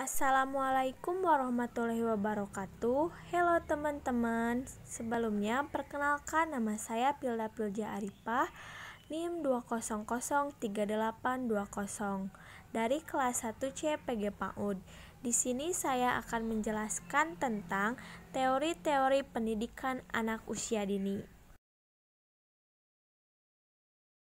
Assalamualaikum warahmatullahi wabarakatuh. Halo teman-teman. Sebelumnya perkenalkan, nama saya Pilda Pilja Arifah, NIM 2003820 dari kelas 1C PG PAUD. Di sini saya akan menjelaskan tentang teori-teori pendidikan anak usia dini.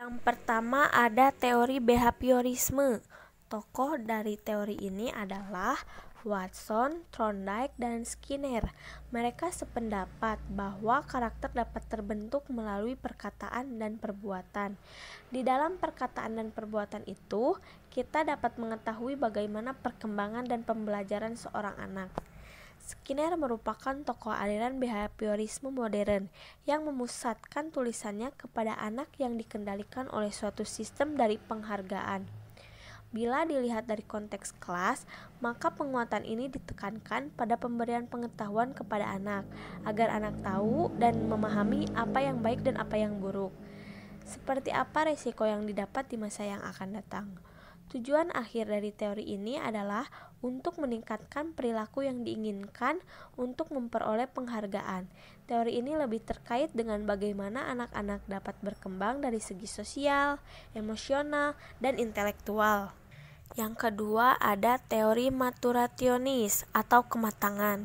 Yang pertama ada teori behaviorisme. Tokoh dari teori ini adalah Watson, Thorndike, dan Skinner. Mereka sependapat bahwa karakter dapat terbentuk melalui perkataan dan perbuatan. Di dalam perkataan dan perbuatan itu, kita dapat mengetahui bagaimana perkembangan dan pembelajaran seorang anak. Skinner merupakan tokoh aliran behaviorisme modern yang memusatkan tulisannya kepada anak yang dikendalikan oleh suatu sistem dari penghargaan. Bila dilihat dari konteks kelas, maka penguatan ini ditekankan pada pemberian pengetahuan kepada anak, agar anak tahu dan memahami apa yang baik dan apa yang buruk. Seperti apa risiko yang didapat di masa yang akan datang. Tujuan akhir dari teori ini adalah untuk meningkatkan perilaku yang diinginkan untuk memperoleh penghargaan. Teori ini lebih terkait dengan bagaimana anak-anak dapat berkembang dari segi sosial, emosional, dan intelektual. Yang kedua ada teori maturationis atau kematangan.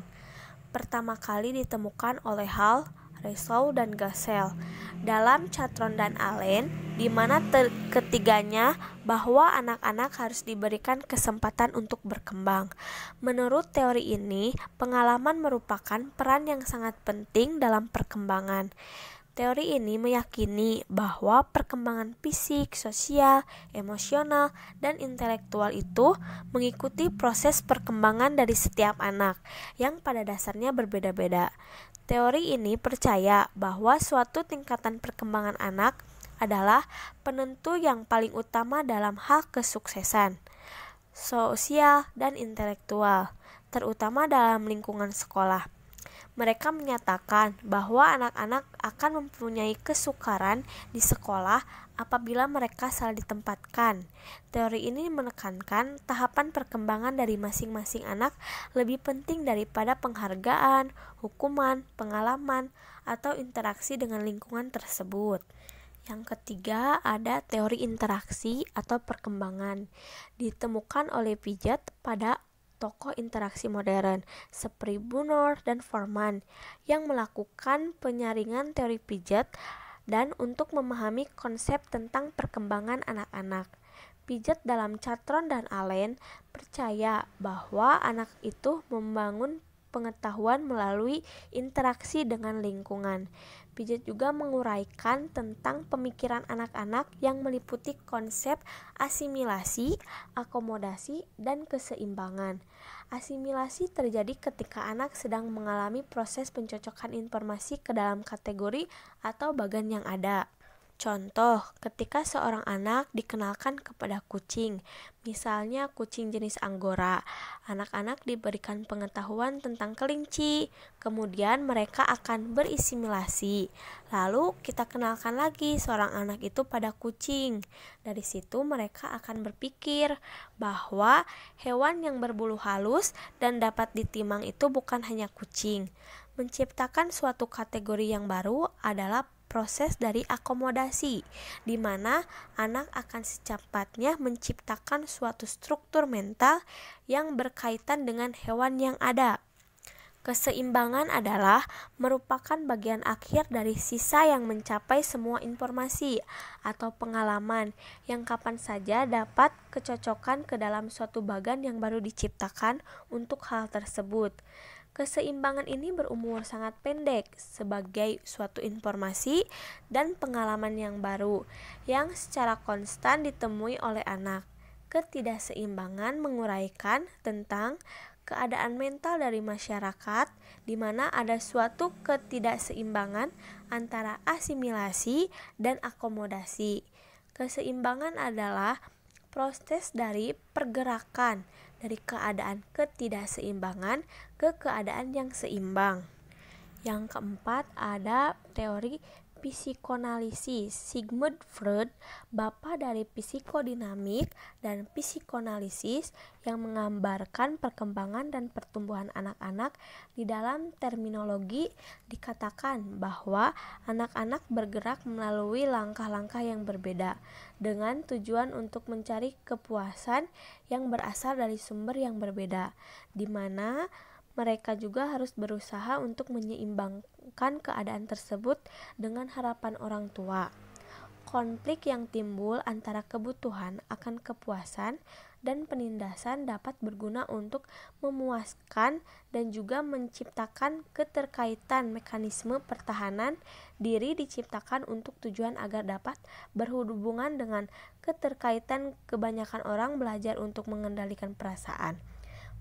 Pertama kali ditemukan oleh Hall, Rousseau, dan Gassel dalam Catron dan Allen, di mana ketiganya bahwa anak-anak harus diberikan kesempatan untuk berkembang. Menurut teori ini, pengalaman merupakan peran yang sangat penting dalam perkembangan. Teori ini meyakini bahwa perkembangan fisik, sosial, emosional, dan intelektual itu mengikuti proses perkembangan dari setiap anak yang pada dasarnya berbeda-beda. Teori ini percaya bahwa suatu tingkatan perkembangan anak adalah penentu yang paling utama dalam hal kesuksesan sosial dan intelektual, terutama dalam lingkungan sekolah. Mereka menyatakan bahwa anak-anak akan mempunyai kesukaran di sekolah apabila mereka salah ditempatkan. Teori ini menekankan tahapan perkembangan dari masing-masing anak lebih penting daripada penghargaan, hukuman, pengalaman, atau interaksi dengan lingkungan tersebut. Yang ketiga ada teori interaksi atau perkembangan. Ditemukan oleh Piaget pada tokoh interaksi modern seperti Bunor dan Forman yang melakukan penyaringan teori Piaget dan untuk memahami konsep tentang perkembangan anak-anak. Piaget dalam Catron dan Allen percaya bahwa anak itu membangun pengetahuan melalui interaksi dengan lingkungan. Piaget juga menguraikan tentang pemikiran anak-anak yang meliputi konsep asimilasi, akomodasi, dan keseimbangan. Asimilasi terjadi ketika anak sedang mengalami proses pencocokan informasi ke dalam kategori atau bagan yang ada. Contoh, ketika seorang anak dikenalkan kepada kucing, misalnya kucing jenis Anggora, anak-anak diberikan pengetahuan tentang kelinci, kemudian mereka akan berasimilasi. Lalu kita kenalkan lagi seorang anak itu pada kucing. Dari situ mereka akan berpikir bahwa hewan yang berbulu halus dan dapat ditimang itu bukan hanya kucing. Menciptakan suatu kategori yang baru adalah proses dari akomodasi, di mana anak akan secepatnya menciptakan suatu struktur mental yang berkaitan dengan hewan yang ada. Keseimbangan adalah merupakan bagian akhir dari sisa yang mencapai semua informasi atau pengalaman yang kapan saja dapat kecocokan ke dalam suatu bagan yang baru diciptakan untuk hal tersebut. Keseimbangan ini berumur sangat pendek sebagai suatu informasi dan pengalaman yang baru yang secara konstan ditemui oleh anak. Ketidakseimbangan menguraikan tentang keadaan mental dari masyarakat di mana ada suatu ketidakseimbangan antara asimilasi dan akomodasi. Keseimbangan adalah proses dari pergerakan dari keadaan ketidakseimbangan ke keadaan yang seimbang. Yang keempat ada teori psikoanalisis. Sigmund Freud, bapa dari psikodinamik dan psikoanalisis, yang menggambarkan perkembangan dan pertumbuhan anak-anak. Di dalam terminologi dikatakan bahwa anak-anak bergerak melalui langkah-langkah yang berbeda dengan tujuan untuk mencari kepuasan yang berasal dari sumber yang berbeda, di mana mereka juga harus berusaha untuk menyeimbangkan keadaan tersebut dengan harapan orang tua. Konflik yang timbul antara kebutuhan akan kepuasan dan penindasan dapat berguna untuk memuaskan dan juga menciptakan keterkaitan. Mekanisme pertahanan diri diciptakan untuk tujuan agar dapat berhubungan dengan keterkaitan. Kebanyakan orang belajar untuk mengendalikan perasaan.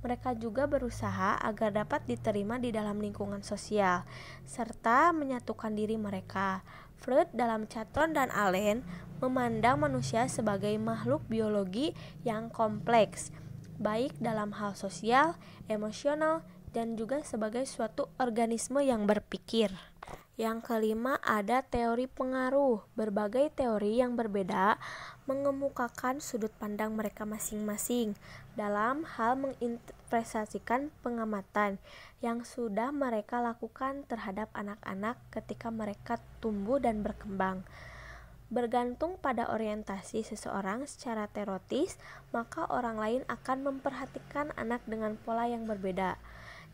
Mereka juga berusaha agar dapat diterima di dalam lingkungan sosial, serta menyatukan diri mereka. Freud dalam Catron dan Allen memandang manusia sebagai makhluk biologi yang kompleks, baik dalam hal sosial, emosional, dan juga sebagai suatu organisme yang berpikir. Yang kelima, ada teori pengaruh. Berbagai teori yang berbeda mengemukakan sudut pandang mereka masing-masing dalam hal menginterpretasikan pengamatan yang sudah mereka lakukan terhadap anak-anak ketika mereka tumbuh dan berkembang. Bergantung pada orientasi seseorang secara teoritis, maka orang lain akan memperhatikan anak dengan pola yang berbeda.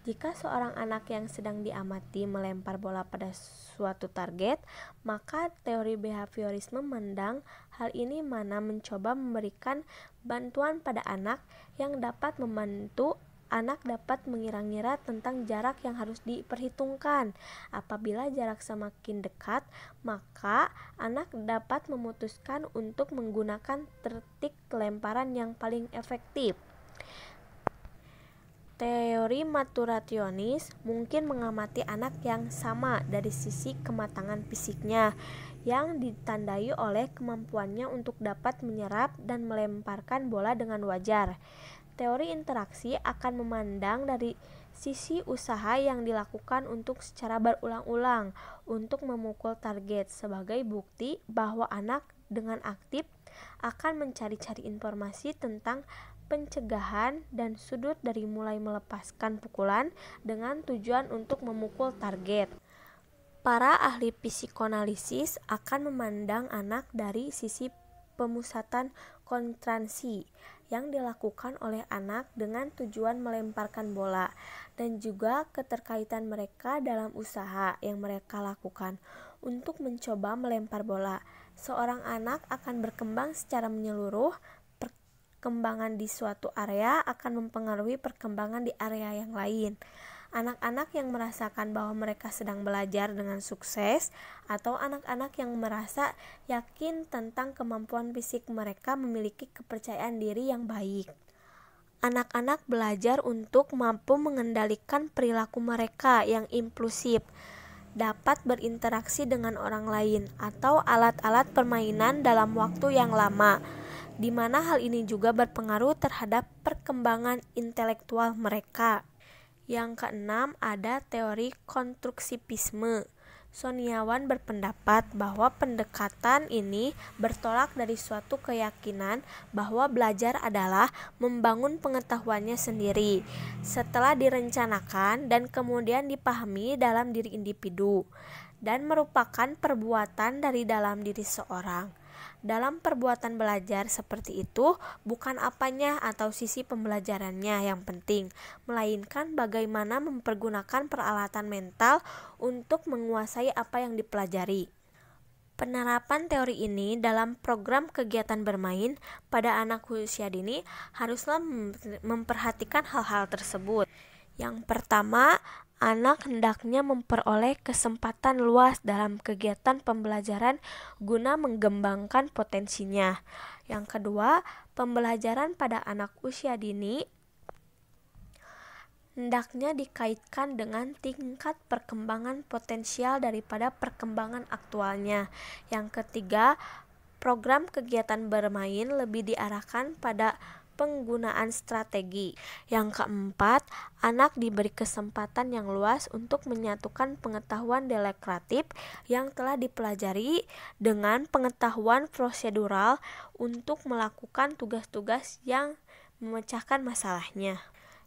Jika seorang anak yang sedang diamati melempar bola pada suatu target, maka teori behaviorisme memandang hal ini mana mencoba memberikan bantuan pada anak yang dapat membantu anak dapat mengira-ngira tentang jarak yang harus diperhitungkan. Apabila jarak semakin dekat, maka anak dapat memutuskan untuk menggunakan taktik lemparan yang paling efektif. Teori maturationis mungkin mengamati anak yang sama dari sisi kematangan fisiknya, yang ditandai oleh kemampuannya untuk dapat menyerap dan melemparkan bola dengan wajar. Teori interaksi akan memandang dari sisi usaha yang dilakukan untuk secara berulang-ulang untuk memukul target sebagai bukti bahwa anak dengan aktif akan mencari-cari informasi tentang pencegahan dan sudut dari mulai melepaskan pukulan dengan tujuan untuk memukul target. Para ahli psikoanalisis akan memandang anak dari sisi pemusatan konsentrasi yang dilakukan oleh anak dengan tujuan melemparkan bola, dan juga keterkaitan mereka dalam usaha yang mereka lakukan untuk mencoba melempar bola. Seorang anak akan berkembang secara menyeluruh. Perkembangan di suatu area akan mempengaruhi perkembangan di area yang lain. Anak-anak yang merasakan bahwa mereka sedang belajar dengan sukses, atau anak-anak yang merasa yakin tentang kemampuan fisik mereka memiliki kepercayaan diri yang baik. Anak-anak belajar untuk mampu mengendalikan perilaku mereka yang impulsif, dapat berinteraksi dengan orang lain atau alat-alat permainan dalam waktu yang lama, di mana hal ini juga berpengaruh terhadap perkembangan intelektual mereka. Yang keenam, ada teori konstruktivisme. Soniawan berpendapat bahwa pendekatan ini bertolak dari suatu keyakinan bahwa belajar adalah membangun pengetahuannya sendiri setelah direncanakan dan kemudian dipahami dalam diri individu, dan merupakan perbuatan dari dalam diri seorang. Dalam perbuatan belajar seperti itu, bukan apanya atau sisi pembelajarannya yang penting, melainkan bagaimana mempergunakan peralatan mental untuk menguasai apa yang dipelajari. Penerapan teori ini dalam program kegiatan bermain pada anak usia dini haruslah memperhatikan hal-hal tersebut. Yang pertama, anak hendaknya memperoleh kesempatan luas dalam kegiatan pembelajaran guna mengembangkan potensinya. Yang kedua, pembelajaran pada anak usia dini hendaknya dikaitkan dengan tingkat perkembangan potensial daripada perkembangan aktualnya. Yang ketiga, program kegiatan bermain lebih diarahkan pada penggunaan strategi. Yang keempat, anak diberi kesempatan yang luas untuk menyatukan pengetahuan deklaratif yang telah dipelajari dengan pengetahuan prosedural untuk melakukan tugas-tugas yang memecahkan masalahnya.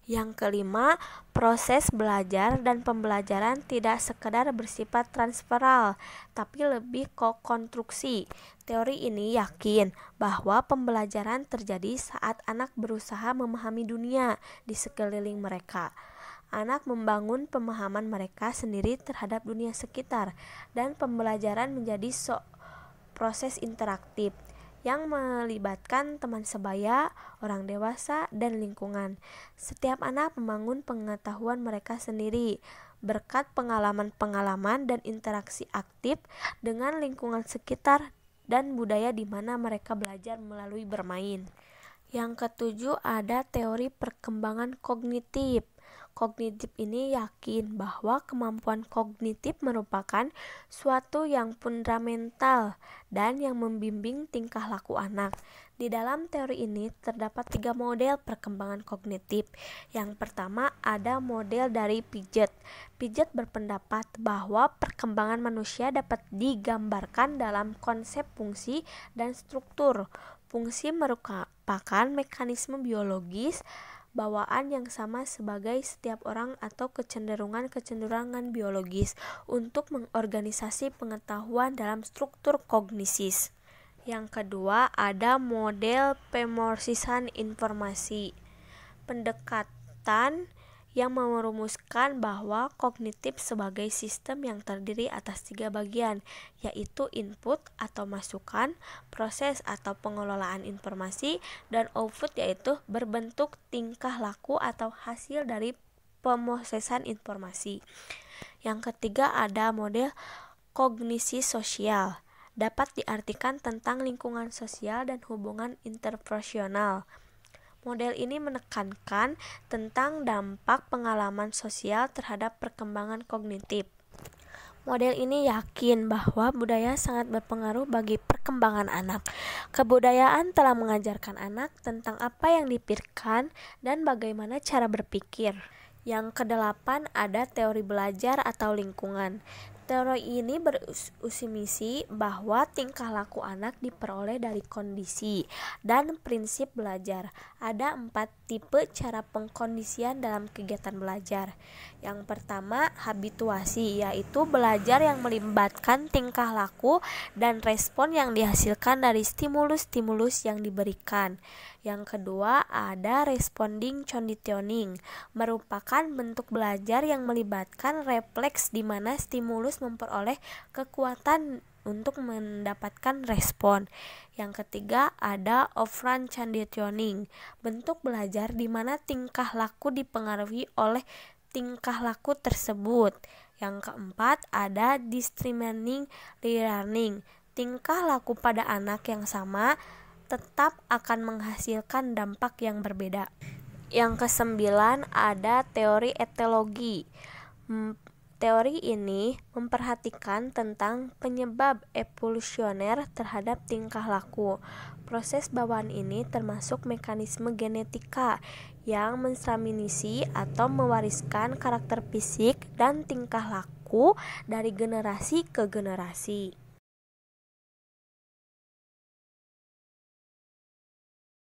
Yang kelima, proses belajar dan pembelajaran tidak sekedar bersifat transferal, tapi lebih ke konstruksi. Teori ini yakin bahwa pembelajaran terjadi saat anak berusaha memahami dunia di sekeliling mereka. Anak membangun pemahaman mereka sendiri terhadap dunia sekitar, dan pembelajaran menjadi proses interaktif yang melibatkan teman sebaya, orang dewasa, dan lingkungan. Setiap anak membangun pengetahuan mereka sendiri berkat pengalaman-pengalaman dan interaksi aktif dengan lingkungan sekitar dan budaya di mana mereka belajar melalui bermain. Yang ketujuh, ada teori perkembangan kognitif. Kognitif ini yakin bahwa kemampuan kognitif merupakan suatu yang fundamental dan yang membimbing tingkah laku anak. Di dalam teori ini terdapat 3 model perkembangan kognitif. Yang pertama, ada model dari Piaget. Piaget berpendapat bahwa perkembangan manusia dapat digambarkan dalam konsep fungsi dan struktur. Fungsi merupakan mekanisme biologis bawaan yang sama sebagai setiap orang atau kecenderungan biologis untuk mengorganisasi pengetahuan dalam struktur kognisis. Yang kedua, ada model pemrosisan informasi. Pendekatan yang merumuskan bahwa kognitif sebagai sistem yang terdiri atas 3 bagian, yaitu input atau masukan, proses atau pengelolaan informasi, dan output yaitu berbentuk tingkah laku atau hasil dari pemrosesan informasi. Yang ketiga, ada model kognisi sosial. Dapat diartikan tentang lingkungan sosial dan hubungan interpersonal. Model ini menekankan tentang dampak pengalaman sosial terhadap perkembangan kognitif. Model ini yakin bahwa budaya sangat berpengaruh bagi perkembangan anak. Kebudayaan telah mengajarkan anak tentang apa yang dipikirkan dan bagaimana cara berpikir. Yang kedelapan, ada teori belajar atau lingkungan. Teori ini berasumsi bahwa tingkah laku anak diperoleh dari kondisi dan prinsip belajar. Ada 4 tipe cara pengkondisian dalam kegiatan belajar. Yang pertama, habituasi, yaitu belajar yang melibatkan tingkah laku dan respon yang dihasilkan dari stimulus-stimulus yang diberikan. Yang kedua, ada responding conditioning, merupakan bentuk belajar yang melibatkan refleks di mana stimulus memperoleh kekuatan untuk mendapatkan respon. Yang ketiga, ada operant conditioning, bentuk belajar di mana tingkah laku dipengaruhi oleh tingkah laku tersebut. Yang keempat, ada discriminating learning, tingkah laku pada anak yang sama tetap akan menghasilkan dampak yang berbeda. Yang kesembilan, ada teori etiologi. Teori ini memperhatikan tentang penyebab evolusioner terhadap tingkah laku. Proses bawaan ini termasuk mekanisme genetika yang mentransmisi atau mewariskan karakter fisik dan tingkah laku dari generasi ke generasi.